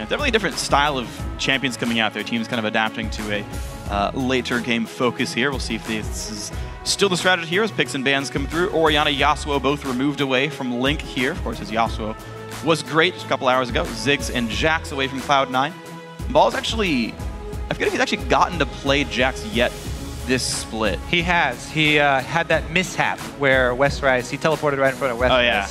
definitely a different style of champions coming out there. Teams kind of adapting to a later game focus here. We'll see if this is still the strategy here as picks and bans come through. Orianna, Yasuo both removed away from Link here. Of course, his Yasuo was great just a couple hours ago. Ziggs and Jax away from Cloud9. Ball's actually, I forget if he's actually gotten to play Jax yet this split. He has. He had that mishap where Westrise, he teleported right in front of Westrise. Oh, yeah.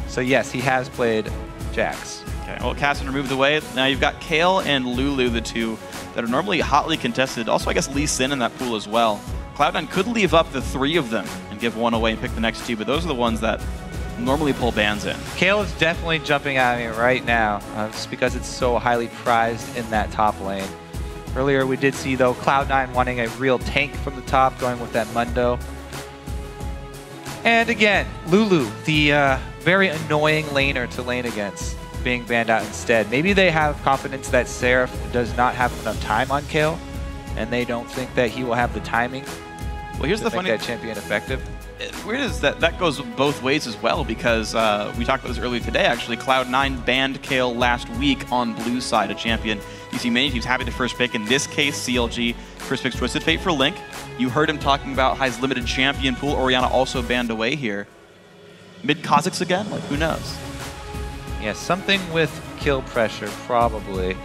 So yes, he has played Jax. Okay, well, Cassin removed away. Now you've got Kayle and Lulu, the two that are normally hotly contested. Also, I guess Lee Sin in that pool as well. Cloud9 could leave up the 3 of them and give one away and pick the next 2, but those are the ones that normally pull bans in. Kayle is definitely jumping at me right now, just because it's so highly prized in that top lane. Earlier we did see, though, Cloud9 wanting a real tank from the top, going with that Mundo. And again, Lulu, the very annoying laner to lane against, being banned out instead. Maybe they have confidence that Seraph does not have enough time on Kayle, and they don't think that he will have the timing. Well, here's the funny that champion effective. Weird is that goes both ways as well, because we talked about this earlier today, actually. Cloud9 banned Kayle last week on blue side, a champion. You see many teams happy to first pick. In this case, CLG first picks Twisted Fate for Link. You heard him talking about his limited champion pool. Orianna also banned away here. Mid Kha'Zix again? Like, who knows? Yeah, something with kill pressure, probably.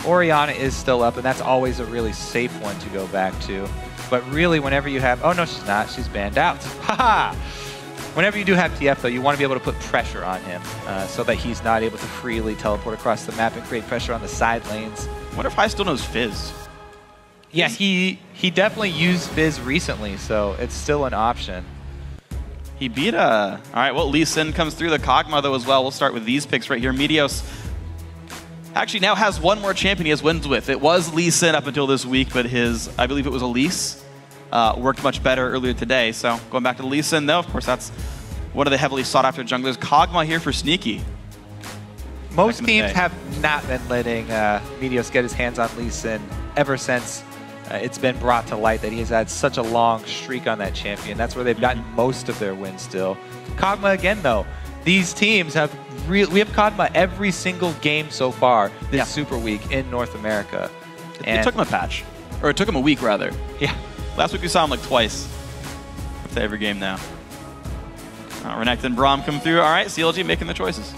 Orianna is still up, and that's always a really safe one to go back to. But really, whenever you have... Oh, no, she's not. She's banned out. Haha! Whenever you do have TF, though, you want to be able to put pressure on him so that he's not able to freely teleport across the map and create pressure on the side lanes. I wonder if High still knows Fizz. Yeah, he definitely used Fizz recently, so it's still an option. He beat a... All right, well, Lee Sin comes through the Kog'Maw, though, as well. We'll start with these picks right here. Meteos actually now has one more champion he has wins with. It was Lee Sin up until this week, but his, I believe it was Elise, worked much better earlier today. So going back to Lee Sin, though, of course, that's one of the heavily sought-after junglers. Kog'Maw here for Sneaky. Most teams have not been letting Meteos get his hands on Lee Sin ever since it's been brought to light that he has had such a long streak on that champion. That's where they've gotten most of their wins still. Kog'Maw again, though. These teams have we have Kog'Maw every single game so far this Super Week in North America. It took him a patch. Or it took him a week, rather. Yeah. Last week we saw him like twice. Up to every game now. Renekton and Braum come through. All right, CLG making the choices.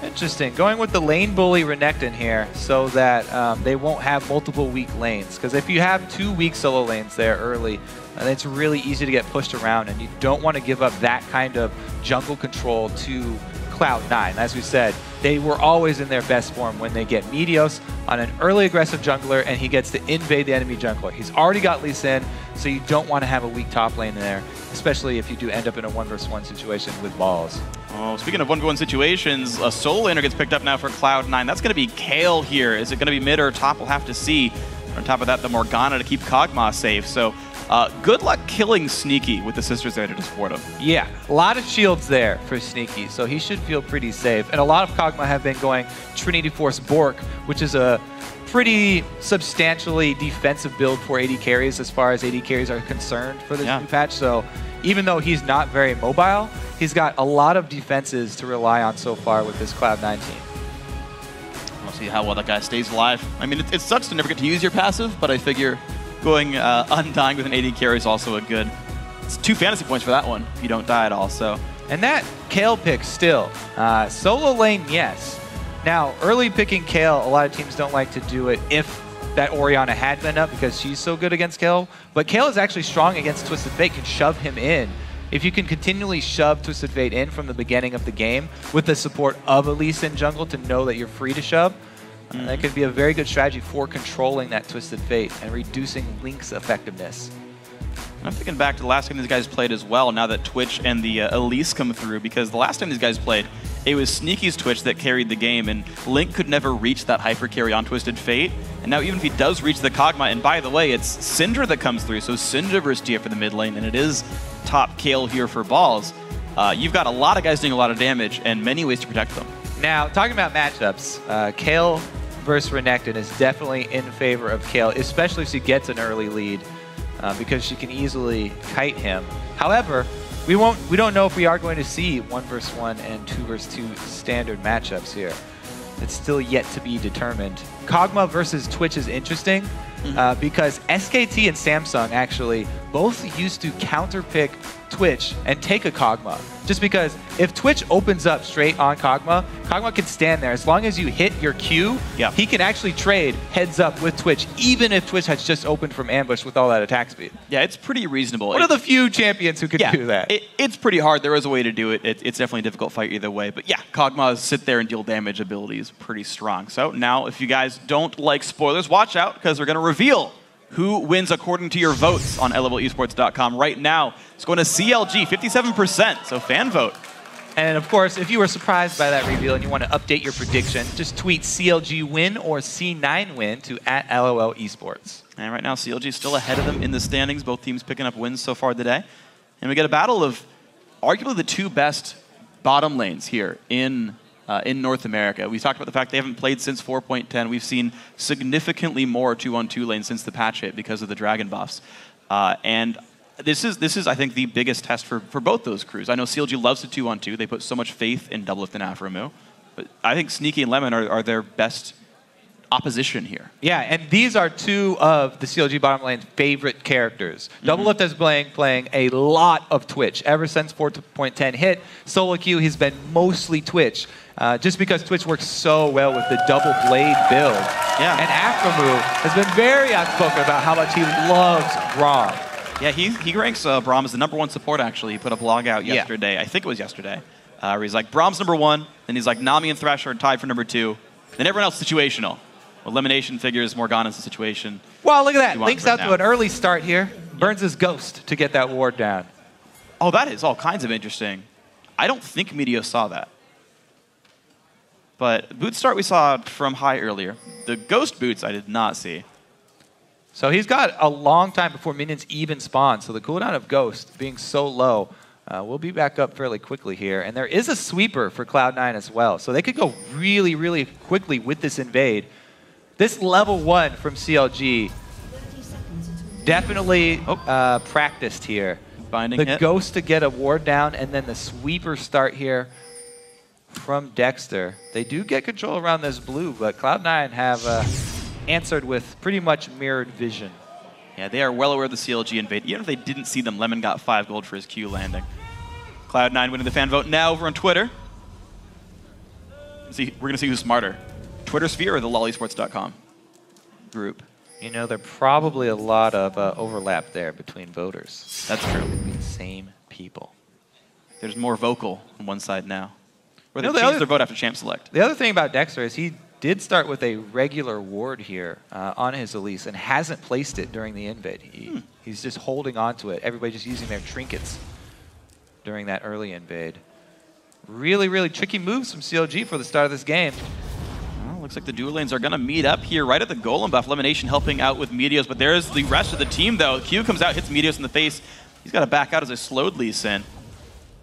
Interesting. Going with the lane bully Renekton here so that they won't have multiple weak lanes. Because if you have 2 weak solo lanes there early, it's really easy to get pushed around, and you don't want to give up that kind of jungle control to Cloud9. As we said, they were always in their best form when they get Meteos on an early aggressive jungler and he gets to invade the enemy jungler. He's already got Lee Sin, so you don't want to have a weak top lane there, especially if you do end up in a 1v1 situation with balls. Oh, speaking of 1v1 situations, a solo laner gets picked up now for Cloud9. That's going to be Kayle here. Is it going to be mid or top? We'll have to see. On top of that, the Morgana to keep Kog'Maw safe. So good luck killing Sneaky with the sisters there to support him. Yeah, a lot of shields there for Sneaky, so he should feel pretty safe. And a lot of Kog'Maw have been going Trinity Force Bork, which is a pretty substantially defensive build for AD carries as far as AD carries are concerned for this new patch. So even though he's not very mobile, he's got a lot of defenses to rely on so far with this Cloud9 team. We'll see how well that guy stays alive. I mean, it sucks to never get to use your passive, but I figure going undying with an AD carry is also a good... It's 2 fantasy points for that one if you don't die at all. So. And that Kayle pick still. Solo lane, yes. Now, early picking Kayle, a lot of teams don't like to do it if that Orianna had been up because she's so good against Kayle. But Kayle is actually strong against Twisted Fate, can shove him in. If you can continually shove Twisted Fate in from the beginning of the game with the support of Elise in jungle to know that you're free to shove, that could be a very good strategy for controlling that Twisted Fate and reducing Link's effectiveness. I'm thinking back to the last time these guys played as well, now that Twitch and the Elise come through, because the last time these guys played, it was Sneaky's Twitch that carried the game, and Link could never reach that hyper carry on Twisted Fate. And now even if he does reach the Kog'Maw, and by the way, it's Syndra that comes through, so Syndra versus TF for the mid lane, and it is top Kayle here for balls. You've got a lot of guys doing a lot of damage, and many ways to protect them. Now, talking about matchups, Kayle versus Renekton is definitely in favor of Kayle, especially if she gets an early lead, because she can easily kite him. However, we don't know if we are going to see 1 versus 1 and 2 versus 2 standard matchups here. It's still yet to be determined. Kog'Maw versus Twitch is interesting because SKT and Samsung actually both used to counterpick Twitch and take a Kog'Maw. Just because if Twitch opens up straight on Kog'Maw, Kog'Maw can stand there. As long as you hit your Q, he can actually trade heads up with Twitch, even if Twitch has just opened from ambush with all that attack speed. Yeah, it's pretty reasonable. One of the few champions who can do that. It's pretty hard. There is a way to do it. It's definitely a difficult fight either way. But yeah, Kog'Maw's sit there and deal damage ability is pretty strong. So now, if you guys don't like spoilers, watch out, because we're going to reveal who wins according to your votes on LOLesports.com right now. It's going to CLG, 57%, so fan vote. And of course, if you were surprised by that reveal and you want to update your prediction, just tweet CLG win or C9 win to @LOLesports. And right now, CLG is still ahead of them in the standings. Both teams picking up wins so far today. And we get a battle of arguably the two best bottom lanes here in North America. We talked about the fact they haven't played since 4.10. We've seen significantly more 2-on-2 lanes since the patch hit because of the dragon buffs. And this is, I think, the biggest test for both those crews. I know CLG loves the 2-on-2. They put so much faith in Doublelift and Aphromoo. But I think Sneaky and Lemon are their best opposition here. Yeah, and these are two of the CLG bottom lane's favorite characters. Doublelift has been playing a lot of Twitch. Ever since 4.10 hit, solo queue, he's been mostly Twitch. Just because Twitch works so well with the double blade build. Yeah. And Aphromoo has been very outspoken about how much he loves Braum. Yeah, he ranks Braum as the #1 support, actually. He put up log out yesterday. I think it was yesterday. Where he's like, Braum's #1, then he's like, Nami and Thresh are tied for #2. Then everyone else situational. Well, LemonNation figures Morgana's the situation. Well, look at that. Link's out to an early start here. Burns his ghost to get that ward down. Oh, that is all kinds of interesting. I don't think Meteos saw that. But boot start we saw from high earlier. The ghost boots I did not see. So he's got a long time before minions even spawn. So the cooldown of ghost being so low, we'll be back up fairly quickly here. And there is a sweeper for Cloud9 as well. So they could go really, really quickly with this invade. This level 1 from CLG definitely practiced here. Binding the hit. ghost to get a ward down, and then the sweeper start here from Dexter. They do get control around this blue, but Cloud9 have answered with pretty much mirrored vision. Yeah, they are well aware of the CLG invade. Even if they didn't see them, Lemon got 5 gold for his Q landing. Cloud9 winning the fan vote now over on Twitter. We're going to see who's smarter. Twitter Sphere or the LOLesports.com group? You know, there probably a lot of overlap there between voters. That's true. The same people. There's more vocal on one side now. Or they No, changed their vote after champ select. The other thing about Dexter is he did start with a regular ward here on his Elise and hasn't placed it during the invade. He's just holding on to it. Everybody just using their trinkets during that early invade. Really, really tricky moves from CLG for the start of this game. Well, looks like the dual lanes are going to meet up here right at the golem buff. LemonNation helping out with Meteos, but there's the rest of the team, though. Q comes out, hits Meteos in the face. He's got to back out as a slowed Lee Sin.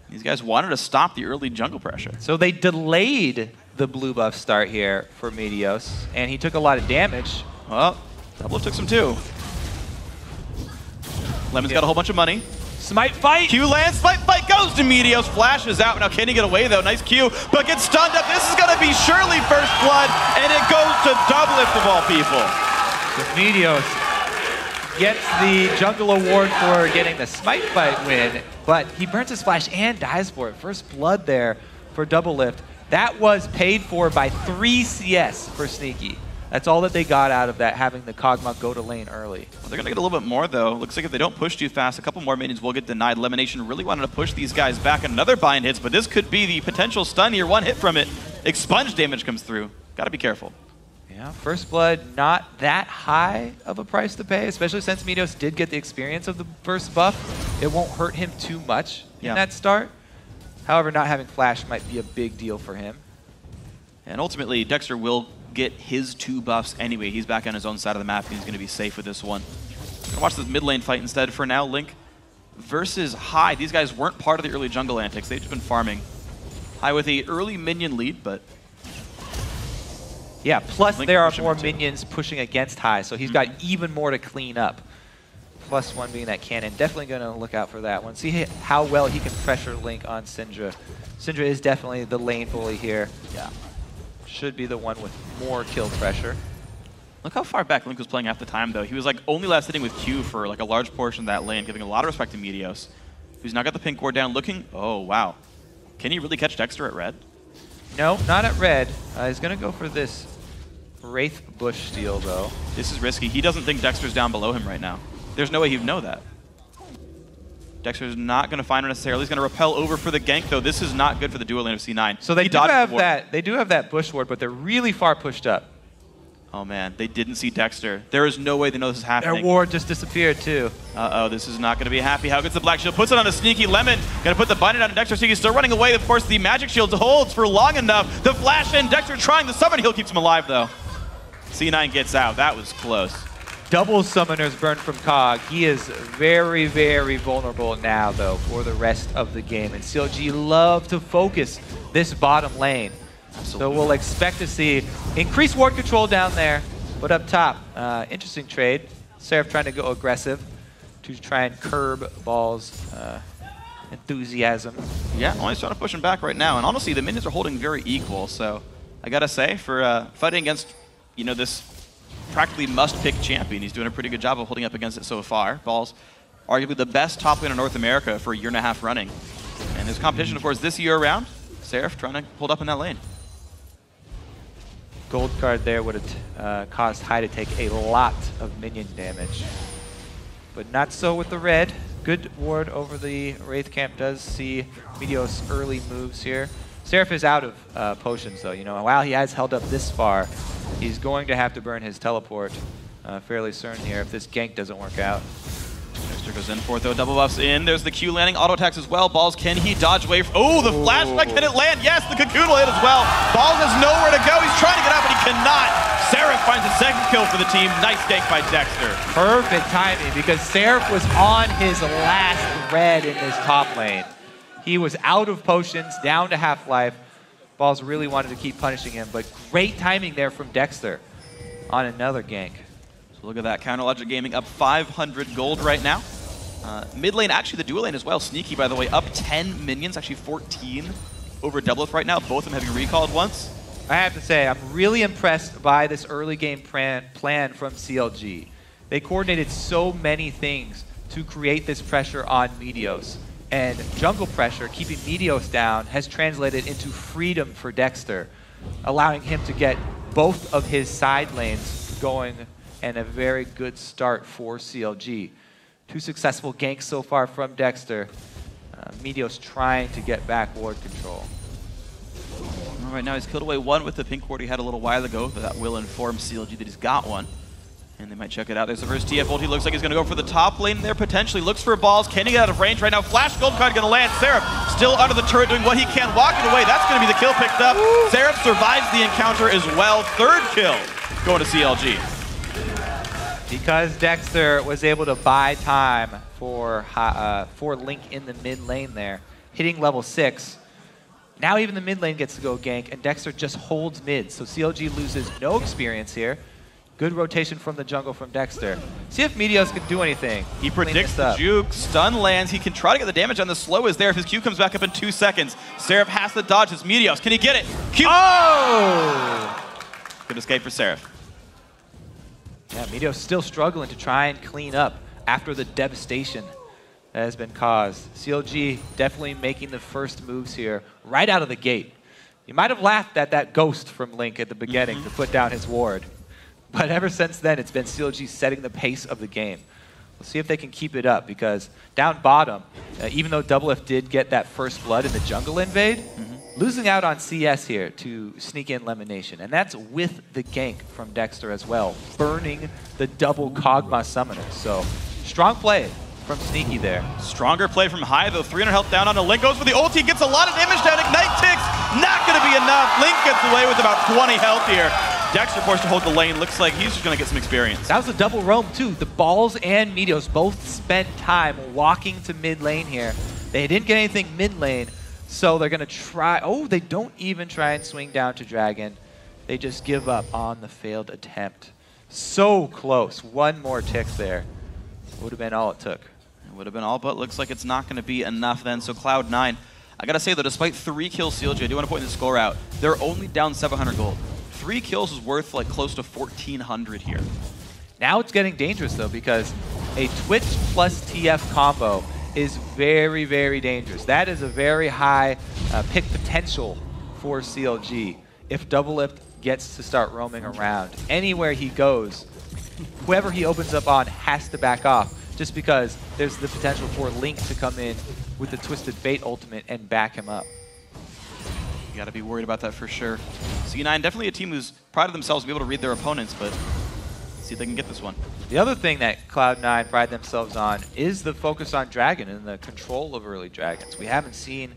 These guys wanted to stop the early jungle pressure. So they delayed the blue buff start here for Meteos, and he took a lot of damage. Well, Doublelift took some too. Lemon's got a whole bunch of money. Smite fight! Q lands, Smite fight goes to Meteos, flashes out. Now can he get away though? Nice Q, but gets stunned up. This is gonna be surely first blood, and it goes to Doublelift of all people. So Meteos gets the jungle award for getting the Smite fight win, but he burns his flash and dies for it. First blood there for Doublelift. That was paid for by 3 CS for Sneaky. That's all that they got out of that, having the Kog'Maw go to lane early. Well, they're going to get a little bit more, though. Looks like if they don't push too fast, a couple more minions will get denied. LemonNation really wanted to push these guys back. Another bind hits, but this could be the potential stun here. One hit from it. Expunge damage comes through. Got to be careful. Yeah, first blood, not that high of a price to pay, especially since Meteos did get the experience of the first buff. It won't hurt him too much in that start. However, not having flash might be a big deal for him. And ultimately, Dexter will get his 2 buffs anyway. He's back on his own side of the map, and he's going to be safe with this one. Gonna watch this mid lane fight instead for now. Link versus High. These guys weren't part of the early jungle antics. They've just been farming. High with a early minion lead, but yeah, plus Link there are more minions pushing against High, so he's got even more to clean up. +1 being that cannon. Definitely going to look out for that one. See how well he can pressure Link on Syndra. Syndra is definitely the lane bully here. Yeah. should be the one with more kill pressure. Look how far back Link was playing half the time, though. He was like only last hitting with Q for like a large portion of that lane, giving a lot of respect to Meteos, who's now got the pink ward down, looking. Oh wow, can he really catch Dexter at red? No, not at red. He's gonna go for this Wraith Bush steal though. This is risky. He doesn't think Dexter's down below him right now. There's no way he'd know that. Dexter's not going to find her necessarily. He's going to repel over for the gank, though. This is not good for the dual lane of C9. So they do have that bush ward, but they're really far pushed up. Oh man, they didn't see Dexter. There is no way they know this is happening. Their ward just disappeared too. Uh-oh, this is not going to be happy. How gets the black shield? Puts it on a sneaky Lemon. Going to put the binding on Dexter. Sneaky's still running away. Of course, the magic shield holds for long enough. The flash in. Dexter trying the summon. He'll keeps him alive, though. C9 gets out. That was close. Double summoners burn from Kog. He is very, very vulnerable now, though, for the rest of the game. And CLG love to focus this bottom lane. Absolutely. So we'll expect to see increased ward control down there. But up top, interesting trade. Seraph trying to go aggressive to try and curb Ball's enthusiasm. Yeah, only trying to push him back right now. And honestly, the minions are holding very equal. So I got to say, for fighting against, you know, this practically must-pick champion, he's doing a pretty good job of holding up against it so far. Ball's arguably the best top laner in North America for a year and a half running. And there's competition, of course, this year around. Seraph trying to hold up in that lane. Gold card there would have caused High to take a lot of minion damage. But not so with the red. Good ward over the Wraith camp. Does see Meteos' early moves here. Seraph is out of potions, though. You know, while he has held up this far, he's going to have to burn his teleport fairly certain here if this gank doesn't work out. Dexter goes in for it, though. Double buffs in. There's the Q landing. Auto attacks as well. Balls, can he dodge away? Oh, the flashback. Can it land? Yes, the cocoon will hit as well. Balls has nowhere to go. He's trying to get out, but he cannot. Seraph finds a second kill for the team. Nice gank by Dexter. Perfect timing, because Seraph was on his last red in his top lane. He was out of potions, down to half-life. Balls really wanted to keep punishing him, but great timing there from Dexter on another gank. So look at that. Counter Logic Gaming up 500 gold right now. Mid lane, actually the dual lane as well. Sneaky, by the way, up 10 minions, actually 14 over Doublelift right now. Both of them having recalled once. I have to say, I'm really impressed by this early game plan from CLG. They coordinated so many things to create this pressure on Meteos. And jungle pressure, keeping Meteos down, has translated into freedom for Dexter, allowing him to get both of his side lanes going, and a very good start for CLG. 2 successful ganks so far from Dexter. Meteos trying to get back ward control. All right, now he's killed away one with the pink ward he had a little while ago, but that will inform CLG that he's got one. And they might check it out. There's the first TF ult. He looks like he's going to go for the top lane there potentially. Looks for balls. Can he get out of range right now? Flash gold card going to land. Seraph still under the turret doing what he can. Walking away. That's going to be the kill picked up. Woo! Seraph survives the encounter as well. 3rd kill going to CLG. Because Dexter was able to buy time for Link in the mid lane there, hitting level 6. Now even the mid lane gets to go gank, and Dexter just holds mid. So CLG loses no experience here. Good rotation from the jungle from Dexter. See if Meteos can do anything. He predicts the juke. Stun lands. He can try to get the damage on the slow is there. If his Q comes back up in 2 seconds. Seraph has to dodge his Meteos. Can he get it? Q. Oh! Good escape for Seraph. Yeah, Meteos still struggling to try and clean up after the devastation that has been caused. CLG definitely making the first moves here right out of the gate. You might have laughed at that ghost from Link at the beginning to put down his ward. But ever since then, it's been CLG setting the pace of the game. We'll see if they can keep it up, because down bottom, even though Doublelift did get that first blood in the jungle invade, losing out on CS here to sneak in LemonNation. And that's with the gank from Dexter as well, burning the double Kog'Maw summoners. So strong play from Sneaky there. Stronger play from High, though. 300 health down on a Link. Goes for the ulti, gets a lot of damage down. Ignite ticks, not going to be enough. Link gets away with about 20 health here. Dexter forced to hold the lane. Looks like he's just going to get some experience. That was a double roam, too. The Balls and Meteos both spent time walking to mid lane here. They didn't get anything mid lane, so they're going to try. Oh, they don't even try and swing down to Dragon. They just give up on the failed attempt. So close. One more tick there. Would have been all it took. It would have been all, but looks like it's not going to be enough then. So Cloud9 I gotta say though, despite 3 kills CLG, I do want to point the score out. They're only down 700 gold. 3 kills is worth like close to 1,400 here. Now it's getting dangerous though, because a Twitch plus TF combo is very, very dangerous. That is a very high pick potential for CLG. If Doublelift gets to start roaming around, anywhere he goes, whoever he opens up on has to back off, just because there's the potential for Link to come in with the Twisted Fate ultimate and back him up. You gotta be worried about that for sure. C9, definitely a team who's proud of themselves to be able to read their opponents, but see if they can get this one. The other thing that Cloud9 pride themselves on is the focus on Dragon and the control of early Dragons. We haven't seen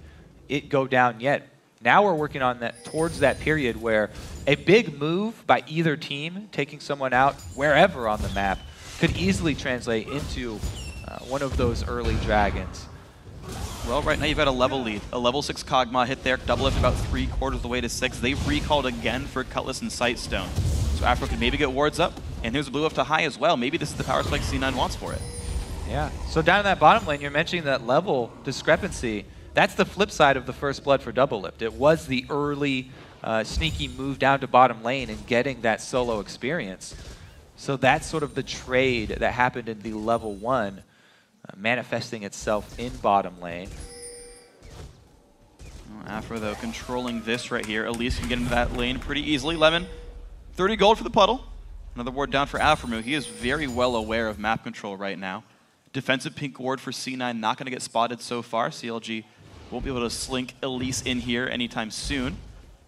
it go down yet. Now we're working on that towards that period where a big move by either team, taking someone out wherever on the map, could easily translate into one of those early Dragons. Well, right now you've got a level lead. A level 6 Kog'Maw hit there, Doublelift about 3/4 of the way to 6. They've recalled again for Cutlass and Sightstone. So Aphro can maybe get wards up, and here's a blue up to high as well. Maybe this is the power spike C9 wants for it. Yeah, so down in that bottom lane, you're mentioning that level discrepancy. That's the flip side of the first blood for Doublelift. It was the early sneaky move down to bottom lane and getting that solo experience. So that's sort of the trade that happened in the level 1, manifesting itself in bottom lane. Aphro, though, controlling this right here. Elise can get into that lane pretty easily. Lemon, 30 gold for the puddle. Another ward down for Aphromoo. He is very well aware of map control right now. Defensive pink ward for C9, not going to get spotted so far. CLG won't be able to slink Elise in here anytime soon.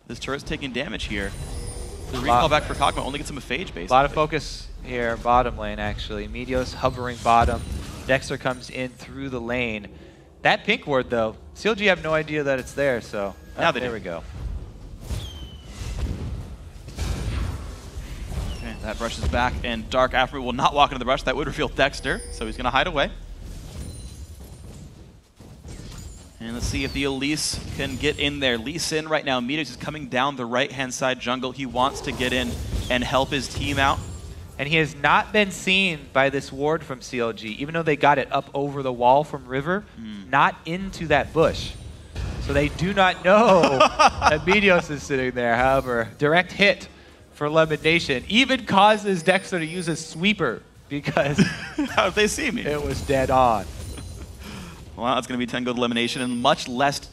This turret's taking damage here. The recall back for Kog'Maw only gets him a phage base. A lot of focus here, bottom lane actually. Meteos hovering bottom. Dexter comes in through the lane. That pink ward though, CLG have no idea that it's there, so now there we go. Okay, that brush is back, and Dark Aphromoo will not walk into the brush. That would reveal Dexter, so he's going to hide away. And let's see if the Elise can get in there. Elise in right now. Meteos is coming down the right-hand side jungle. He wants to get in and help his team out. And he has not been seen by this ward from CLG, even though they got it up over the wall from River, not into that bush. So they do not know that Meteos is sitting there. However, direct hit for LemonNation even causes Dexter to use his sweeper because how did they see me? It was dead on. Well, that's going to be 10 gold elimination and much less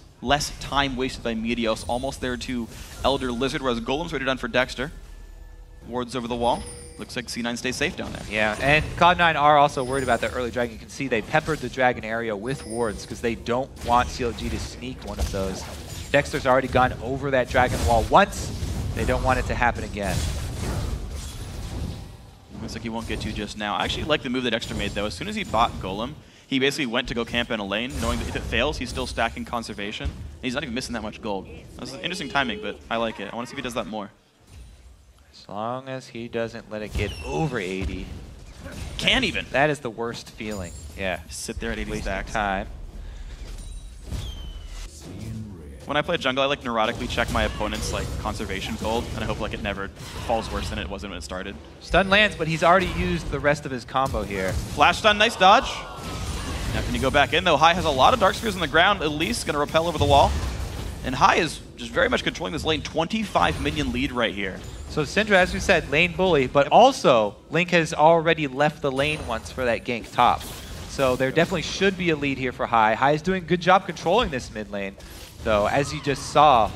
time wasted by Meteos. Almost there to Elder Lizard, whereas Golem's already done for Dexter. Wards over the wall. Looks like C9 stays safe down there. Yeah, and Cloud9 are also worried about that early dragon. You can see they peppered the dragon area with wards because they don't want CLG to sneak one of those. Dexter's already gone over that dragon wall once. They don't want it to happen again. Looks like he won't get to just now. I actually like the move that Dexter made, though. As soon as he bought Golem, he basically went to go camp in a lane, knowing that if it fails, he's still stacking conservation. And he's not even missing that much gold. That's interesting timing, but I like it. I want to see if he does that more. As long as he doesn't let it get over 80. Can't even. That is the worst feeling. Yeah. Just sit there at 80 stacks. Time. When I play jungle, I like neurotically check my opponent's like conservation gold, and I hope like it never falls worse than it was when it started. Stun lands, but he's already used the rest of his combo here. Flash stun, nice dodge. Now can you go back in though? High has a lot of dark spheres on the ground. Elise gonna repel over the wall. And High is just very much controlling this lane. 25 minion lead right here. So Syndra, as we said, lane bully, but also Link has already left the lane once for that gank top. So there definitely should be a lead here for High. High is doing a good job controlling this mid lane, though, as you just saw,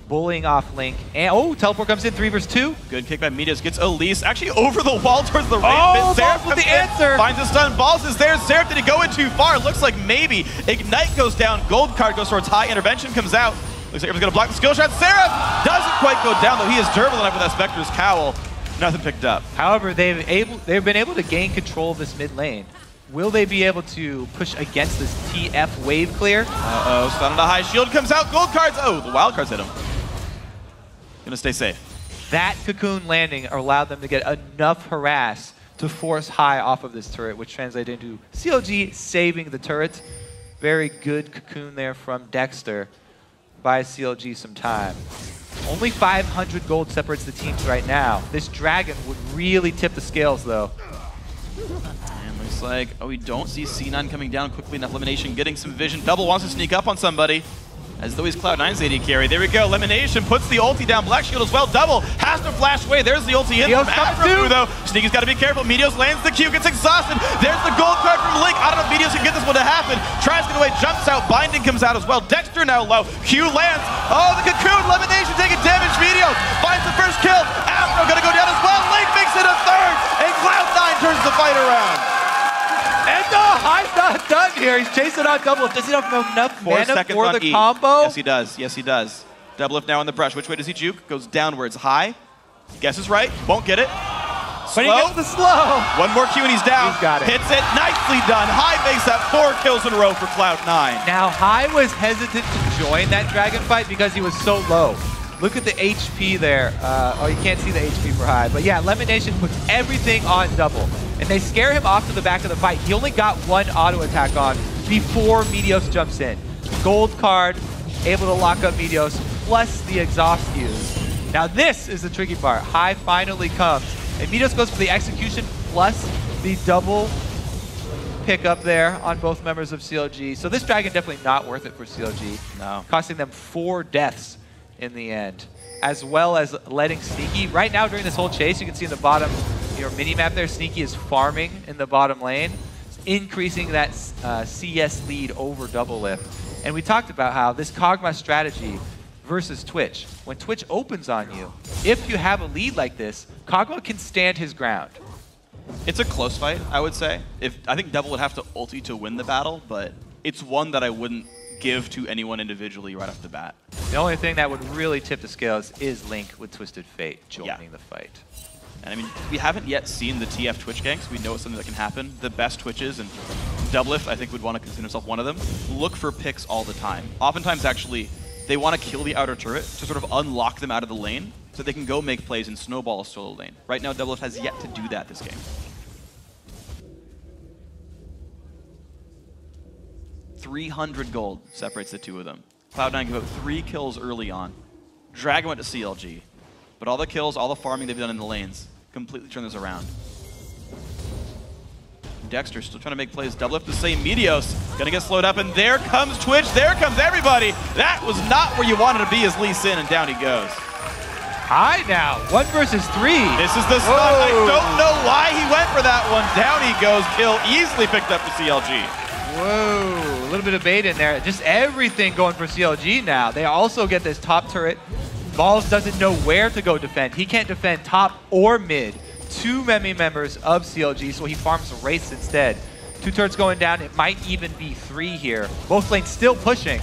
bullying off Link. And oh, teleport comes in, 3 versus 2. Good kick by Meteos, gets Elise actually over the wall towards the right. Oh, Seraph with the answer. Finds a stun, Balls is there. Seraph, did he go in too far? Looks like maybe. Ignite goes down, gold card goes towards High, intervention comes out. Looks like everyone's gonna block the skill shot. Seraph doesn't quite go down, though he is durable enough with that Spectre's cowl. Nothing picked up. However, they've been able to gain control of this mid lane. Will they be able to push against this TF wave clear? Uh-oh, stun on a High, shield comes out, gold cards. Oh, the wild cards hit him. Gonna stay safe. That cocoon landing allowed them to get enough harass to force High off of this turret, which translated into CLG saving the turret. Very good cocoon there from Dexter. Buys CLG some time. Only 500 gold separates the teams right now. This dragon would really tip the scales, though. And looks like, oh, we don't see C9 coming down quickly enough. LemonNation getting some vision. Double wants to sneak up on somebody. As though he's Cloud9's AD carry. There we go. LemonNation puts the ulti down. Black Shield as well. Double has to flash away. There's the ulti in from Aphromoo, though. Sneaky's got to be careful. Meteos lands the Q, gets exhausted. There's the gold card from Link. I don't know if Meteos can get this one to happen. Tries to get away, jumps out. Binding comes out as well. Dexter now low. Q lands. Oh, the cocoon. LemonNation taking damage. Meteos finds the first kill. Aphro gonna go down as well. Link makes it a third, and Cloud9 turns the fight around. And no, High's not done here. He's chasing on Doublelift. Does he have enough mana for the combo? Yes, he does. Yes, he does. Doublelift now in the brush. Which way does he juke? Goes downwards. High. Guesses right. Won't get it. But he gets the slow. One more Q and he's down. He's got it. Hits it. Nicely done. High makes that 4 kills in a row for Cloud9. Now, High was hesitant to join that dragon fight because he was so low. Look at the HP there. Oh, you can't see the HP for High. But yeah, LemonNation puts everything on Double. And they scare him off to the back of the fight. He only got one auto attack on before Meteos jumps in. Gold card, able to lock up Meteos, plus the exhaust use. Now this is the tricky part. High finally comes. And Meteos goes for the execution plus the double pick up there on both members of CLG. So this dragon definitely not worth it for CLG. No. Costing them 4 deaths in the end. As well as letting Sneaky, right now during this whole chase, you can see in the bottom, your mini-map there, Sneaky is farming in the bottom lane, increasing that CS lead over Doublelift. And we talked about how this Kog'Maw strategy versus Twitch, when Twitch opens on you, if you have a lead like this, Kog'Maw can stand his ground. It's a close fight, I would say. I think Double would have to ulti to win the battle, but it's one that I wouldn't give to anyone individually right off the bat. The only thing that would really tip the scales is Link with Twisted Fate joining the fight. And I mean, we haven't yet seen the TF Twitch ganks. We know it's something that can happen. The best Twitches, and Doublelift, I think, would want to consider himself one of them, look for picks all the time. Oftentimes, actually, they want to kill the outer turret to sort of unlock them out of the lane so they can go make plays and snowball a solo lane. Right now, Doublelift has yet to do that this game. 300 gold separates the two of them. Cloud9 gave up 3 kills early on. Dragon went to CLG. But all the kills, all the farming they've done in the lanes, completely turned this around. Dexter still trying to make plays. Doublelift the same. Meteos gonna get slowed up, and there comes Twitch. There comes everybody. That was not where you wanted to be as Elise in, and down he goes. High now, 1 versus 3. This is the stun. I don't know why he went for that one. Down he goes. Kill easily picked up for CLG. Whoa, a little bit of bait in there. Just everything going for CLG now. They also get this top turret. Balls doesn't know where to go defend. He can't defend top or mid. 2 members of CLG, so he farms Wraiths instead. 2 turrets going down. It might even be 3 here. Both lanes still pushing.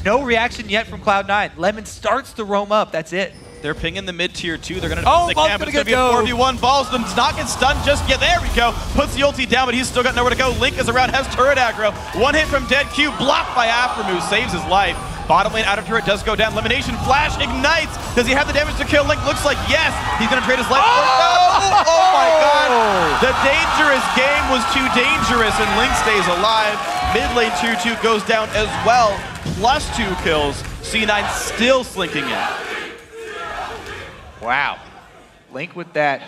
No reaction yet from Cloud9. Lemon starts to roam up. That's it. They're pinging the mid-tier 2. They're going to Ball's the camp, but it's going to be a 4v1. Balls does not get stunned just yet. There we go. Puts the ulti down, but he's still got nowhere to go. Link is around, has turret aggro. 1 hit from Dead Q, blocked by Aphromoo, saves his life. Bottom lane out of turret does go down. LemonNation flash ignites. Does he have the damage to kill Link? Looks like yes. He's going to trade his life. Oh! Oh my god. The dangerous game was too dangerous, and Link stays alive. Mid lane 2-2 goes down as well. Plus 2 kills. C9 still slinking in. Wow. Link with that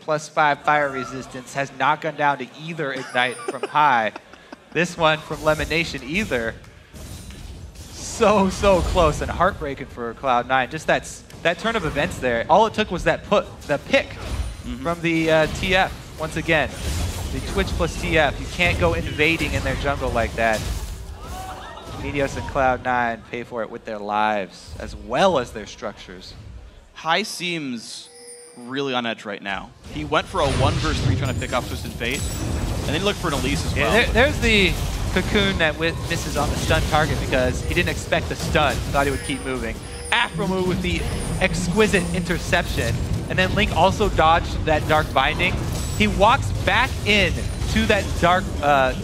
+5 fire resistance has not gone down to either ignite from High. This one from LemonNation either. So close and heartbreaking for Cloud9. Just that turn of events there. All it took was that pick from the TF. Once again, the Twitch plus TF. You can't go invading in their jungle like that. Meteos and Cloud9 pay for it with their lives as well as their structures. High seems really on edge right now. He went for a 1 versus 3 trying to pick off Twisted Fate, and then he looked for an Elise as well. Yeah, there's the cocoon that misses on the stun target because he didn't expect the stun, thought he would keep moving. Aphromoo with the exquisite interception, and then Link also dodged that dark binding. He walks back in to that dark,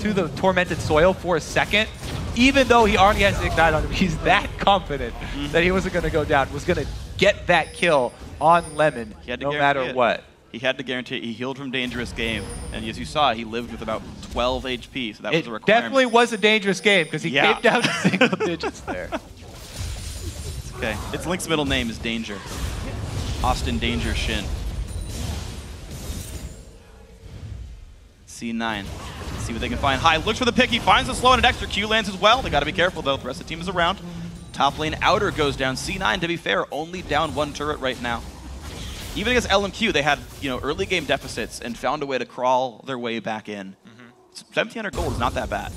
to the tormented soil for a second, even though he already has Ignite on him. He's that confident that he wasn't going to go down, was going to get that kill on Lemon no matter what. He had to guarantee it. He healed from dangerous game, and as you saw, he lived with about 12 HP, so that was a requirement. It definitely was a dangerous game because he came down to single digits there. It's okay. It's Link's middle name is Danger. Austin Danger Shin. C9. Let's see what they can find. High looks for the pick. He finds the slow, and an extra Q lands as well. They got to be careful though. The rest of the team is around. Top lane Outer goes down. C9, to be fair, only down 1 turret right now. Even against LMQ, they had early game deficits and found a way to crawl their way back in. 1,700 gold is not that bad.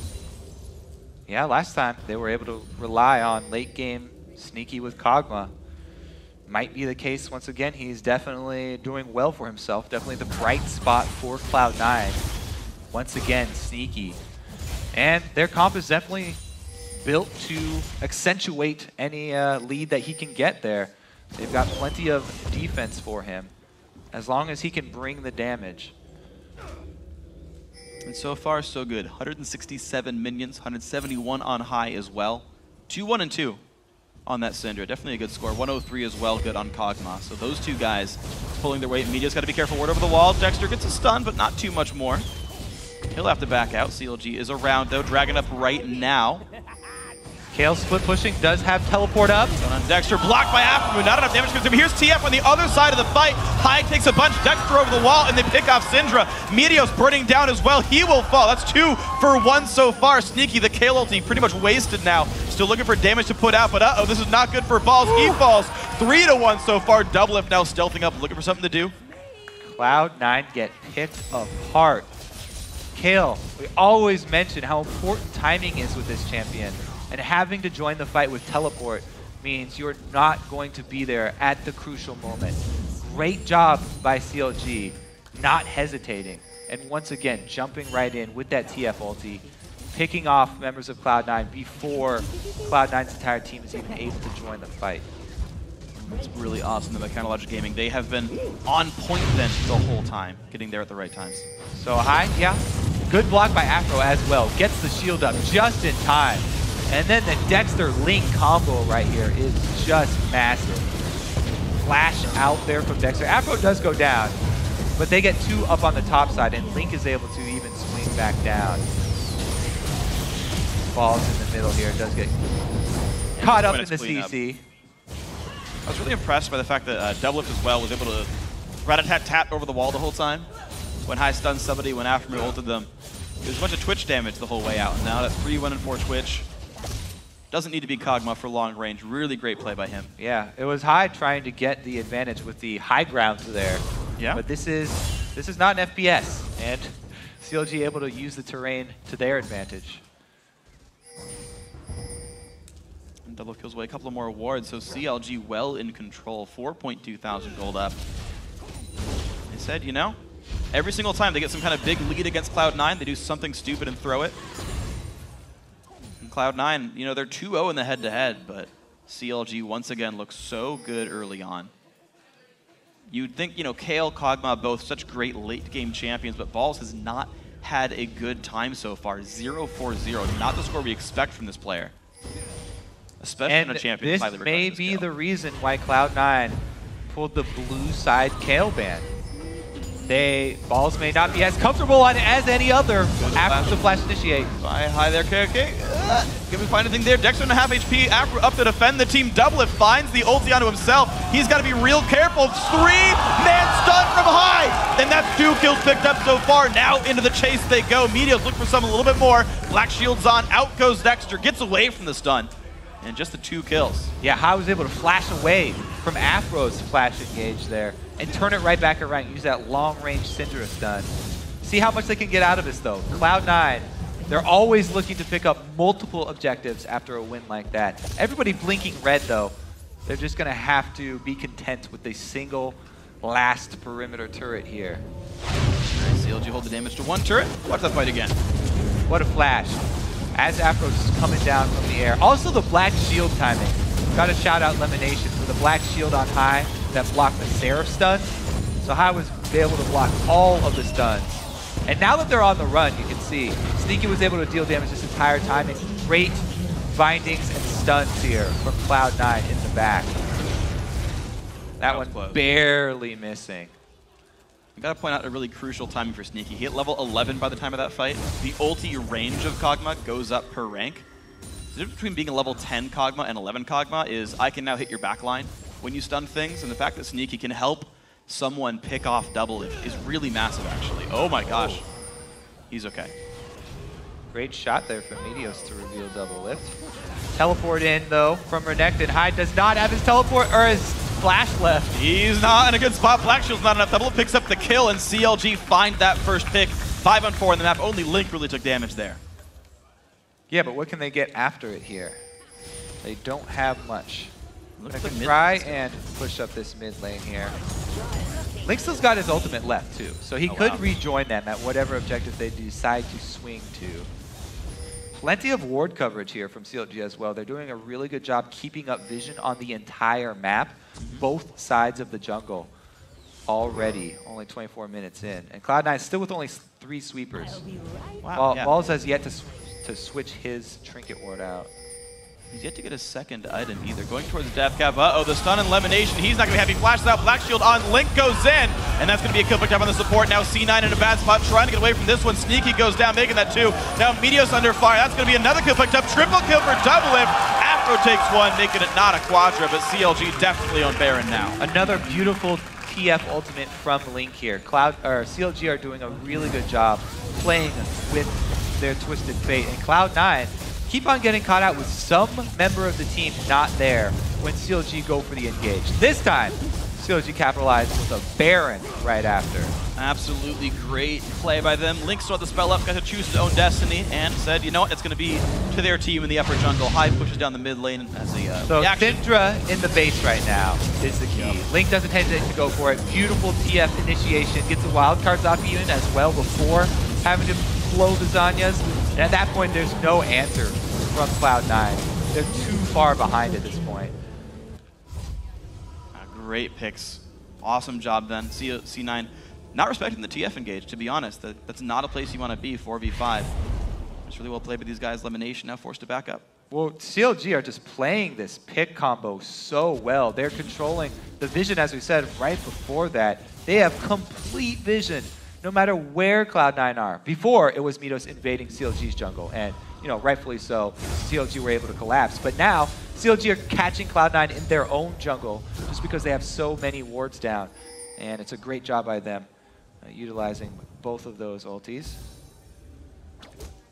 Yeah, last time they were able to rely on late game sneaky with Kog'Maw. Might be the case once again. He's definitely doing well for himself. Definitely the bright spot for Cloud9. Once again, sneaky. And their comp is definitely built to accentuate any lead that he can get there. They've got plenty of defense for him, as long as he can bring the damage. And so far, so good. 167 minions, 171 on high as well. 2-1 and 2 on that Syndra. Definitely a good score. 103 as well, good on Kog'Maw. So those two guys pulling their weight. Meteos got to be careful. Word over the wall. Dexter gets a stun, but not too much more. He'll have to back out. CLG is around, though. Dragging up right now. Kayle split pushing, does have teleport up. And on Dexter, blocked by Aphromoo. Not enough damage comes to him. Here's TF on the other side of the fight. High takes a bunch. Dexter over the wall, and they pick off Syndra. Meteos burning down as well. He will fall. That's 2 for 1 so far. Sneaky, the Kayle ulti, pretty much wasted now. Still looking for damage to put out, but uh-oh, this is not good for Balls. He falls. 3-1 so far. Doublelift now stealthing up, looking for something to do. Cloud9 get picked apart. Kayle, we always mention how important timing is with this champion. And having to join the fight with teleport means you're not going to be there at the crucial moment. Great job by CLG, not hesitating. And once again, jumping right in with that TF ulti, picking off members of Cloud9 before Cloud9's entire team is even able to join the fight. It's really awesome about Counterlogic Gaming. They have been on point then the whole time, getting there at the right times. So high, yeah. Good block by Aphro as well. Gets the shield up just in time. And then the Dexter Link combo right here is just massive. Flash out there from Dexter. Aphro does go down, but they get 2 up on the top side, and Link is able to even swing back down. Falls in the middle here, does get caught up in the CC. I was really impressed by the fact that Doublelift as well was able to rat-a-tat-tat over the wall the whole time. When high stunned somebody, when Aphromoo ulted them. There's a bunch of Twitch damage the whole way out. And now that's 3-1 and 4 Twitch. Doesn't need to be Kog'Maw for long range. Really great play by him. Yeah, it was High trying to get the advantage with the high ground there. Yeah. But this is not an FPS, and CLG able to use the terrain to their advantage. And double kills away a couple of more awards, so CLG well in control. 4.2 thousand gold up. They said, every single time they get some kind of big lead against Cloud9, they do something stupid and throw it. Cloud9, they're 2-0 in the head-to-head, but CLG once again looks so good early on. You'd think, Kayle, Kog'Maw, both such great late-game champions, but Balls has not had a good time so far. 0-4-0, not the score we expect from this player. Especially in a champion. This may be the reason why Cloud9 pulled the blue side Kayle ban. Balls may not be as comfortable on it as any other after the flash initiate. Hi there, KK. Can we find anything there? Dexter and a half HP. Aphro up to defend the team. Doublelift finds the ulti onto himself. He's got to be real careful. 3-man stun from High. And that's 2 kills picked up so far. Now into the chase they go. Meteos look for something a little bit more. Black shield's on. Out goes Dexter. Gets away from the stun. And just the 2 kills. Yeah, High was able to flash away from Aphro's flash engage there and turn it right back around. Use that long-range Syndra stun. See how much they can get out of this, though. Cloud9, they're always looking to pick up multiple objectives after a win like that. Everybody blinking red, though. They're just going to have to be content with a single last perimeter turret here. CLG hold the damage to 1 turret. Watch that fight again. What a flash. As Aphro's coming down from the air. Also the black shield timing. Got to shout out LemonNation for the black shield on High that blocked the Seraph stun. So High was able to block all of the stuns. And now that they're on the run, you can see Sneaky was able to deal damage this entire time. And great bindings and stuns here from Cloud9 in the back. That one close. Barely missing. I gotta point out a really crucial timing for Sneaky. He hit level 11 by the time of that fight. The ulti range of Kog'Maw goes up per rank. The difference between being a level 10 Kog'Maw and 11 Kog'Maw is I can now hit your backline when you stun things, and the fact that Sneaky can help someone pick off Doublelift is really massive, actually. Oh my gosh. He's okay. Great shot there from Meteos to reveal Doublelift. Teleport in, though, from Renekton. Hyde does not have his teleport, or his flash left. He's not in a good spot. Black Shield's not enough. Doublelift picks up the kill, and CLG find that first pick. 5-on-4 in the map. Only Link really took damage there. Yeah, but what can they get after it here? They don't have much. Looks They like can mid try and push up this mid lane here. Link still's got his ultimate left, too, so he could rejoin them at whatever objective they decide to swing to. Plenty of ward coverage here from CLG as well. They're doing a really good job keeping up vision on the entire map, both sides of the jungle already, only 24 minutes in. And Cloud9 still with only 3 sweepers. Wow. While Balls has yet to switch his trinket ward out. He's yet to get a second item either. Going towards the death cap. Uh-oh, the stun and LemonNation. He's not going to be happy. Flashes out. Black Shield on. Link goes in. And that's going to be a kill picked up on the support. Now C9 in a bad spot, trying to get away from this one. Sneaky goes down, making that 2. Now Meteos under fire. That's going to be another kill picked up. Triple kill for Doublelift. Afro takes 1, making it not a quadra, but CLG definitely on Baron now. Another beautiful TF ultimate from Link here. CLG are doing a really good job playing with their Twisted Fate. And Cloud9 keep on getting caught out with some member of the team not there when CLG go for the engage. This time, CLG capitalized with a Baron right after. Absolutely great play by them. Link saw the spell up, got to choose his own destiny, and said, you know what, it's going to be to their team in the upper jungle. Hyde pushes down the mid lane as a So reaction. Syndra in the base right now is the key. Yep. Link doesn't hesitate to go for it. Beautiful TF initiation. Gets the wild cards off even as well before having to blow the Zanyas. And at that point, there's no answer from Cloud9. They're too far behind at this point. Great picks. Awesome job done. C9 not respecting the TF engage, to be honest. That's not a place you want to be, 4v5. It's really well played by these guys. LemonNation now forced to back up. Well, CLG are just playing this pick combo so well. They're controlling the vision, as we said right before that. They have complete vision, no matter where Cloud9 are. Before, it was Meteos invading CLG's jungle, and you know, rightfully so, CLG were able to collapse. But now, CLG are catching Cloud9 in their own jungle just because they have so many wards down. And it's a great job by them utilizing both of those ultis.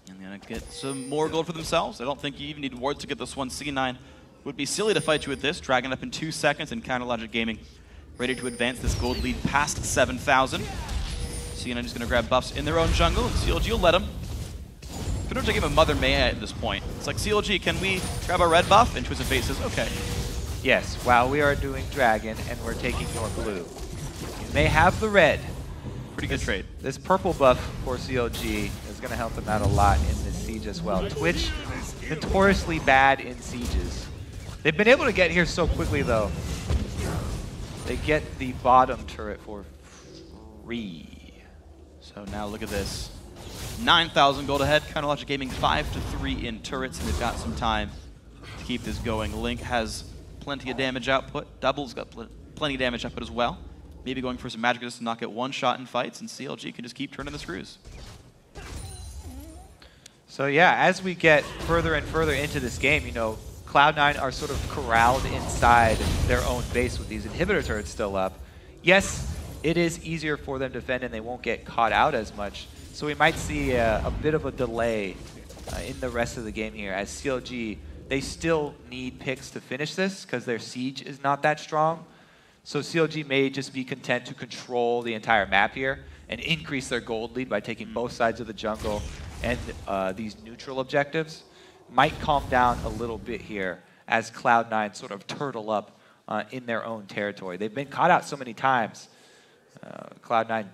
And they're going to get some more gold for themselves. I don't think you even need wards to get this one. C9 would be silly to fight you with this. Dragon up in 2 seconds, and Counter Logic Gaming ready to advance this gold lead past 7,000. C9 just going to grab buffs in their own jungle, and CLG will let them. Pretty much I give him Mother May at this point. It's like, CLG, can we grab a red buff? And Twisted Fate says, okay. Yes, while we are doing Dragon and we're taking your blue. You may have the red. Pretty good trade. This purple buff for CLG is going to help them out a lot in this siege as well. Twitch, notoriously bad in sieges. They've been able to get here so quickly, though. They get the bottom turret for free. So now look at this. 9,000 gold ahead. Counter Logic Gaming 5-3 in turrets, and they've got some time to keep this going. Link has plenty of damage output. Double's got plenty of damage output as well. Maybe going for some magic just to knock it one shot in fights, and CLG can just keep turning the screws. So yeah, as we get further and further into this game, you know, Cloud9 are sort of corralled inside their own base with these inhibitor turrets still up. Yes, it is easier for them to defend and they won't get caught out as much. So we might see a bit of a delay in the rest of the game here as CLG, they still need picks to finish this because their siege is not that strong. So CLG may just be content to control the entire map here and increase their gold lead by taking both sides of the jungle and these neutral objectives. Might calm down a little bit here as Cloud9 sort of turtle up in their own territory. They've been caught out so many times. Cloud9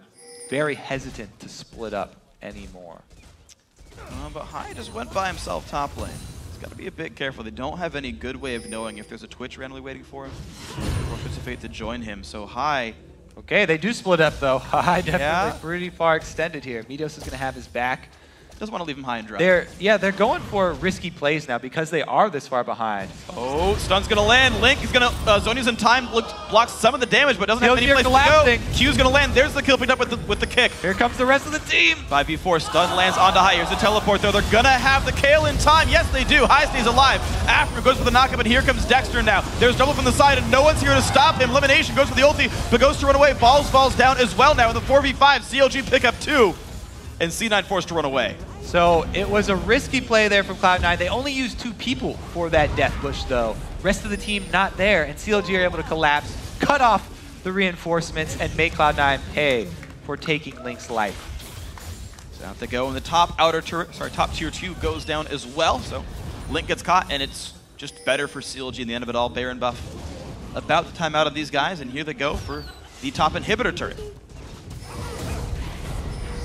very hesitant to split up anymore. But Hyde just went by himself top lane. He's got to be a bit careful. They don't have any good way of knowing if there's a Twitch randomly waiting for him or if it's a fate to join him. So Hyde. Okay, they do split up though. Hyde definitely pretty far extended here. Meteos is going to have his back. Doesn't want to leave him high and dry. They're going for risky plays now because they are this far behind. Oh, stun's going to land. Link is going to, Zonya's in time, blocks some of the damage, but doesn't have any place to go. Q's going to land. There's the kill picked up with the kick. Here comes the rest of the team. 5v4, stun lands onto High. Here's the teleport though. They're going to have the Kayle in time. Yes, they do. High stays alive. Aphromoo goes for the knockup, and here comes Dexter now. There's double from the side, and no one's here to stop him. LemonNation goes for the ulti, but goes to run away. Balls falls down as well now in the 4v5. CLG pick up 2, and C9 forced to run away. So it was a risky play there from Cloud9. They only used 2 people for that death bush though. Rest of the team not there, and CLG are able to collapse, cut off the reinforcements, and make Cloud9 pay for taking Link's life. So have to go, and the top outer turret, top tier 2 goes down as well. So Link gets caught, and it's just better for CLG in the end of it all. Baron buff about the time out of these guys, and here they go for the top inhibitor turret.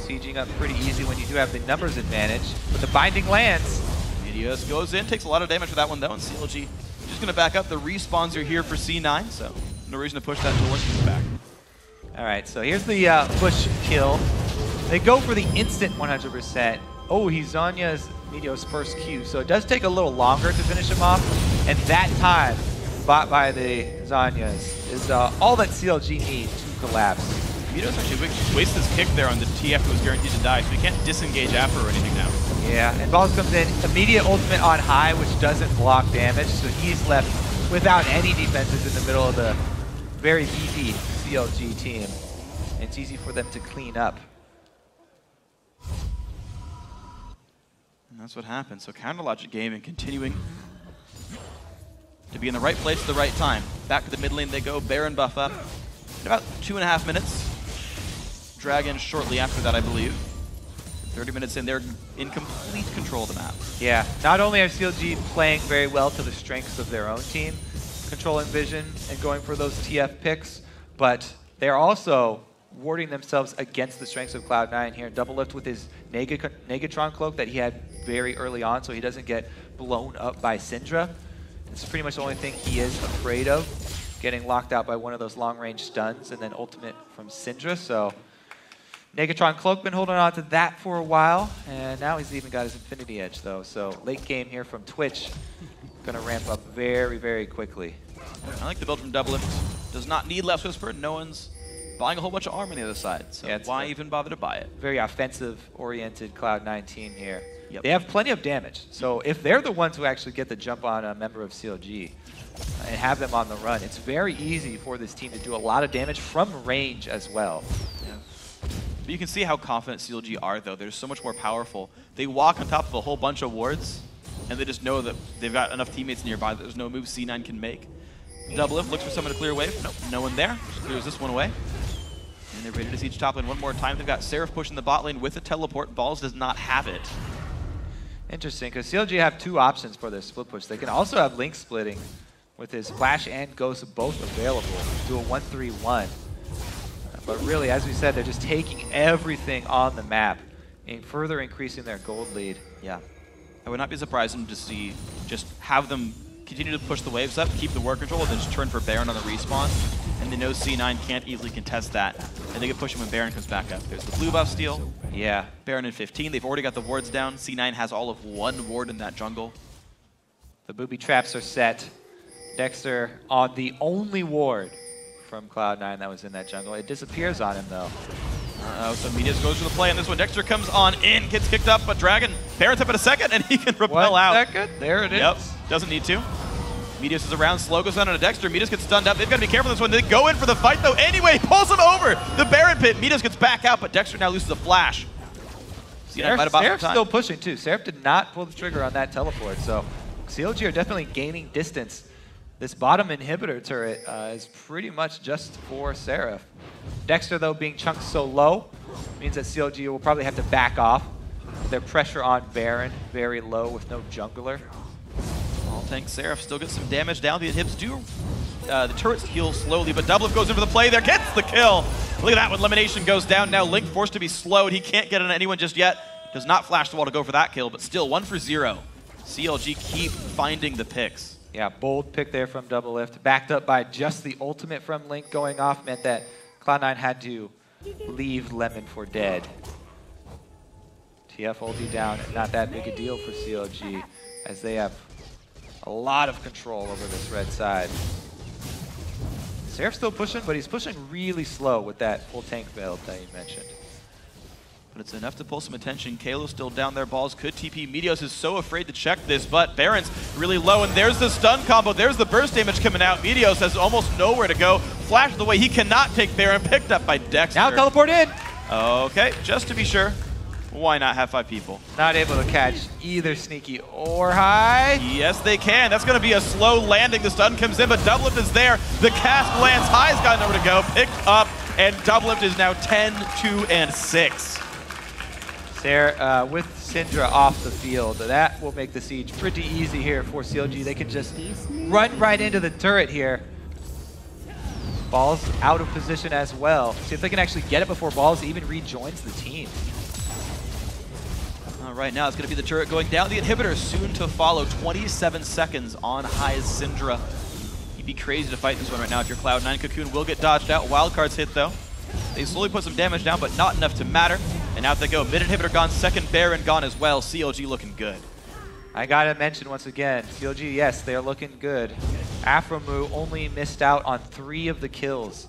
Sieging up pretty easy when you do have the numbers advantage, but the binding lands. Meteos goes in, takes a lot of damage for that one though, and CLG just going to back up. The respawns are here for C9, so no reason to push that towards his back. All right, so here's the push kill. They go for the instant 100%. Oh, he's Zanya's Meteos' first Q, so it does take a little longer to finish him off, and that time bought by the Zanyas is all that CLG need to collapse. Meteos actually wastes his kick there on the TF who was guaranteed to die, so he can't disengage Aphro or anything now. Yeah, and Balls comes in, immediate ultimate on high, which doesn't block damage, so he's left without any defenses in the middle of the very beefy CLG team. It's easy for them to clean up. And that's what happens. So Counter Logic Gaming continuing to be in the right place at the right time. Back to the mid lane they go, Baron buff up. In about 2.5 minutes. Dragon shortly after that, I believe. 30 minutes in, they're in complete control of the map. Yeah, not only are CLG playing very well to the strengths of their own team, controlling vision and going for those TF picks, but they're also warding themselves against the strengths of Cloud9 here. Doublelift with his Negatron cloak that he had very early on, so he doesn't get blown up by Syndra. It's pretty much the only thing he is afraid of, getting locked out by one of those long-range stuns and then ultimate from Syndra. So Negatron cloak been holding on to that for a while, and now he's even got his Infinity Edge though. So late game here from Twitch, gonna ramp up very, very quickly. I like the build from Doublelift. Does not need Left Whisper. No one's buying a whole bunch of armor on the other side, so yeah, why even bother to buy it? Very offensive-oriented Cloud9 team here. Yep. They have plenty of damage, so if they're the ones who actually get the jump on a member of CLG and have them on the run, it's very easy for this team to do a lot of damage from range as well. Yeah. But you can see how confident CLG are, though. They're so much more powerful. They walk on top of a whole bunch of wards, and they just know that they've got enough teammates nearby that there's no move C9 can make. Doublelift looks for someone to clear a wave. Nope, no one there. Just clears this one away. And they're ready to siege top lane one more time. They've got Seraph pushing the bot lane with a teleport. Balls does not have it. Interesting, because CLG have 2 options for their split push. They can also have Link splitting with his Flash and Ghost both available. Do a 1-3-1. But really, as we said, they're just taking everything on the map and further increasing their gold lead. Yeah. I would not be surprised to see just have them continue to push the waves up, keep the war control, and then just turn for Baron on the respawn. And they know C9 can't easily contest that. And they can push him when Baron comes back up. There's the blue buff steal. Yeah. Baron in 15. They've already got the wards down. C9 has all of 1 ward in that jungle. The booby traps are set. Dexter on the only ward from Cloud9 that was in that jungle. It disappears on him, though. So Meteos goes for the play on this one. Dexter comes on in, gets kicked up, but Dragon, Baron's up in a second, and he can repel out. 1 second, there it is. Yep, doesn't need to. Meteos is around, slow goes down on a Dexter. Meteos gets stunned up. They've got to be careful this one. They go in for the fight, though. Anyway, pulls him over. The Baron pit. Meteos gets back out, but Dexter now loses a flash. Seraph's still pushing, too. Seraph did not pull the trigger on that teleport, so CLG are definitely gaining distance. This bottom inhibitor turret is pretty much just for Seraph. Dexter, though, being chunked so low, means that CLG will probably have to back off. Their pressure on Baron very low with no jungler. All tank Seraph still gets some damage down. The inhibs do. The turrets heal slowly, but Doublelift goes in for the play there, gets the kill. Look at that when LemonNation goes down. Now Link forced to be slowed. He can't get on anyone just yet. Does not flash the wall to go for that kill, but still 1 for 0. CLG keep finding the picks. Yeah, bold pick there from Doublelift. Backed up by just the ultimate from Link going off meant that Cloud9 had to leave Lemon for dead. TF ulti down, not that big a deal for CLG as they have a lot of control over this red side. Seraph's still pushing, but he's pushing really slow with that full tank build that you mentioned. But it's enough to pull some attention. Kayle's still down there. Balls could TP. Meteos is so afraid to check this, but Baron's really low, and there's the stun combo. There's the burst damage coming out. Meteos has almost nowhere to go. Flash the way he cannot take Baron. Picked up by Dexter. Now teleport in. Okay, just to be sure. Why not have 5 people? Not able to catch either Sneaky or High. Yes, they can. That's going to be a slow landing. The stun comes in, but Doublelift is there. The cast lands. High's got nowhere to go. Picked up, and Doublelift is now 10, 2, and 6. With Syndra off the field, that will make the siege pretty easy here for CLG. They can just run right into the turret here. Ball's out of position as well. See if they can actually get it before Balls even rejoins the team. Right now, it's going to be the turret going down. The inhibitor soon to follow. 27 seconds on High's Syndra. You'd be crazy to fight this one right now if you're Cloud9. Cocoon will get dodged out. Wildcard's hit, though. They slowly put some damage down, but not enough to matter. And out they go. Mid inhibitor gone. Second Baron gone as well. CLG looking good. I got to mention once again, CLG, yes, they are looking good. Aphromoo only missed out on 3 of the kills.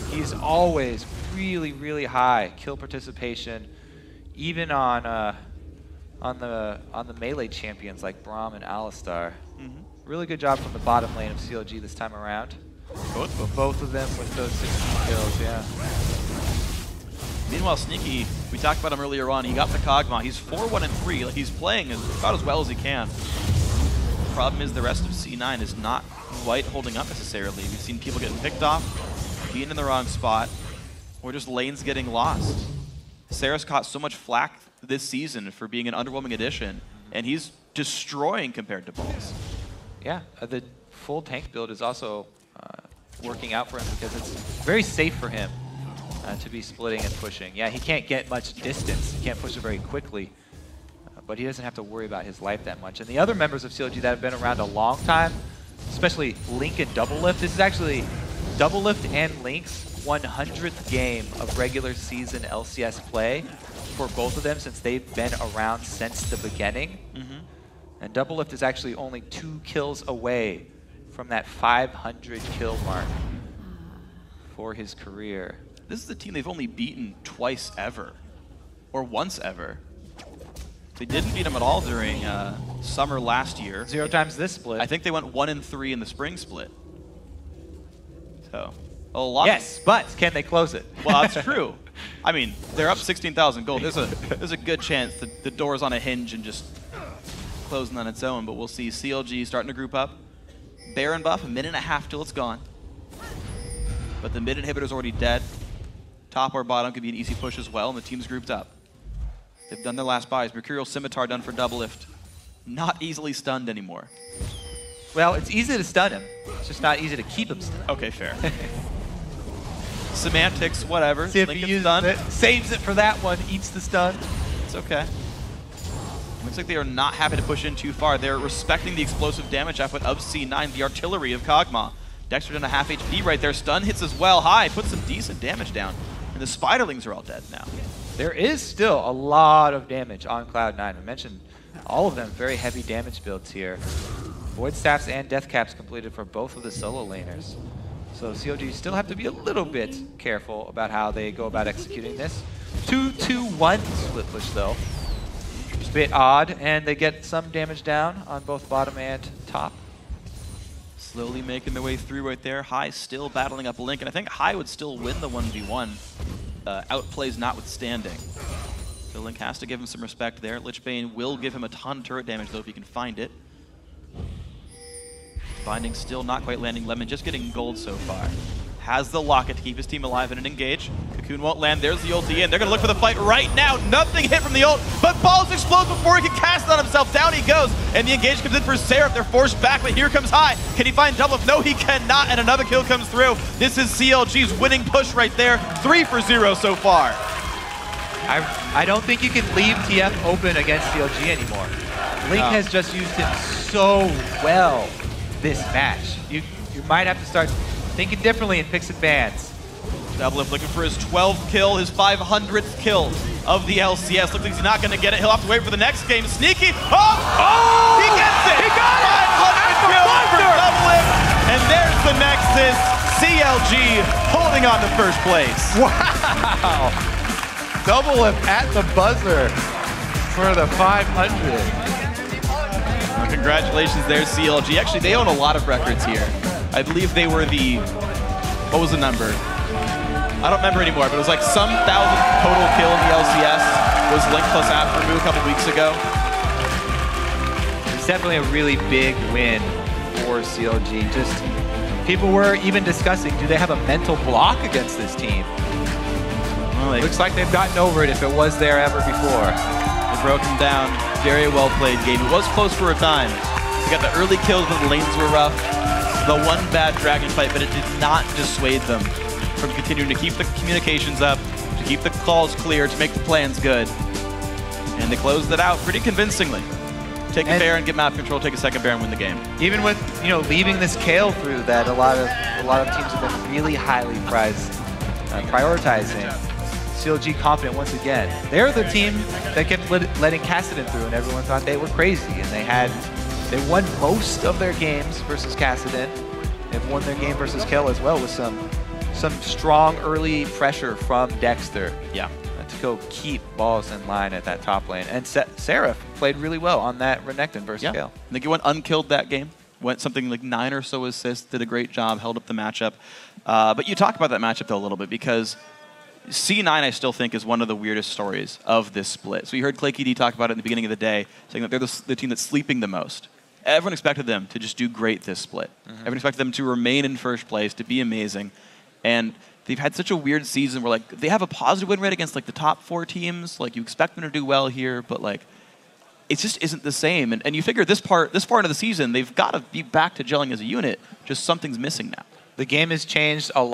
He's always really, really high kill participation, even on the melee champions like Braum and Alistar. Really good job from the bottom lane of CLG this time around. Both of them with those 16 kills, yeah. Meanwhile, Sneaky, we talked about him earlier on. He got the Kog'Maw. He's 4-1-3. Like, he's playing about as well as he can. The problem is the rest of C9 is not quite holding up necessarily. We've seen people getting picked off, being in the wrong spot, or just lanes getting lost. Seraph's caught so much flack this season for being an underwhelming addition, and he's destroying compared to Balls. Yeah, the full tank build is also working out for him because it's very safe for him to be splitting and pushing. Yeah, he can't get much distance. He can't push it very quickly, but he doesn't have to worry about his life that much. And the other members of CLG that have been around a long time, especially Link and Doublelift, this is actually Doublelift and Link's 100th game of regular season LCS play for both of them since they've been around since the beginning. And Doublelift is actually only 2 kills away from that 500 kill mark for his career. This is the team they've only beaten twice ever, or once ever. They didn't beat them at all during summer last year. 0 times this split. I think they went 1-3 in the spring split. So, a lot. Yes, but can they close it? Well, that's true. I mean, they're up 16,000 gold. There's a good chance that the door's on a hinge and just closing on its own, but we'll see. CLG starting to group up. Baron buff, 1.5 minutes till it's gone. But the mid inhibitor's already dead. Top or bottom could be an easy push as well, and the team's grouped up. They've done their last buys. Mercurial Scimitar done for Doublelift. Not easily stunned anymore. Well, it's easy to stun him. It's just not easy to keep him stunned. Okay, fair. Semantics, whatever. See if he uses it, saves it for that one, eats the stun. It's okay. Looks like they are not happy to push in too far. They're respecting the explosive damage output of C9, the artillery of Kog'Maw. Dexter done a half HP right there. Stun hits as well. High, puts some decent damage down. And the Spiderlings are all dead now. There is still a lot of damage on Cloud9. I mentioned all of them very heavy damage builds here. Void Staffs and Death Caps completed for both of the solo laners. So CLG still have to be a little bit careful about how they go about executing this. 2-2-1 split push though. It's a bit odd, and they get some damage down on both bottom and top. Slowly making their way through right there. High still battling up Link, and I think High would still win the 1v1. Outplays notwithstanding. So Link has to give him some respect there. Lichbane will give him a ton of turret damage though if he can find it. Binding still not quite landing. Lemon just getting gold so far. Has the locket to keep his team alive in an engage. Cocoon won't land. There's the ulti in. They're going to look for the fight right now. Nothing hit from the ult, but Balls explodes before he can cast it on himself. Down he goes, and the engage comes in for Seraph. They're forced back, but here comes High. Can he find Doublelift? No, he cannot, and another kill comes through. This is CLG's winning push right there. 3-for-0 so far. I don't think you can leave TF open against CLG anymore. Link has just used him so well this match. You might have to start thinking differently and pick some bans. Doublelift looking for his 12th kill, his 500th kill of the LCS. Looks like he's not going to get it. He'll have to wait for the next game. Sneaky. Oh! He gets it! He got it! 500 kills for Doublelift. And there's the Nexus. CLG holding on to first place. Wow! Doublelift at the buzzer for the 500. Congratulations there, CLG. Actually, they own a lot of records here. I believe they were the, what was the number? I don't remember anymore, but it was like some 1,000 total kill in the LCS. was Link plus Aphromoo a couple weeks ago. It's definitely a really big win for CLG. Just people were even discussing, do they have a mental block against this team? Well, Looks like they've gotten over it if it was there ever before. They broke them down. Very well played game. It was close for a time. They got the early kills, but the lanes were rough. The one bad dragon fight, but it did not dissuade them from continuing to keep the communications up, to keep the calls clear, to make the plans good. And they closed it out pretty convincingly. Take a Baron, get map control, take a second Baron, win the game. Even with leaving this Kayle through, that a lot of teams have been really highly prioritizing. CLG confident once again. They're the team that kept letting Kassadin through, and everyone thought they were crazy. And they won most of their games versus Kassadin. They've won their game versus Kayle as well with some strong early pressure from Dexter. Yeah. To go keep balls in line at that top lane. And Seraph played really well on that Renekton versus Kayle. I think he went unkilled that game. Went something like 9 or so assists, did a great job, held up the matchup. But you talk about that matchup though a little bit, because C9 I still think is one of the weirdest stories of this split. So you heard ClayKD talk about it in the beginning of the day, saying that they're the team that's sleeping the most. Everyone expected them to just do great this split. Everyone expected them to remain in first place, to be amazing. And they've had such a weird season where, like, they have a positive win rate against, like, the top 4 teams. Like, you expect them to do well here, but, like, it just isn't the same. And you figure this part of the season, they've got to be back to gelling as a unit. Just something's missing now. The game has changed a lot.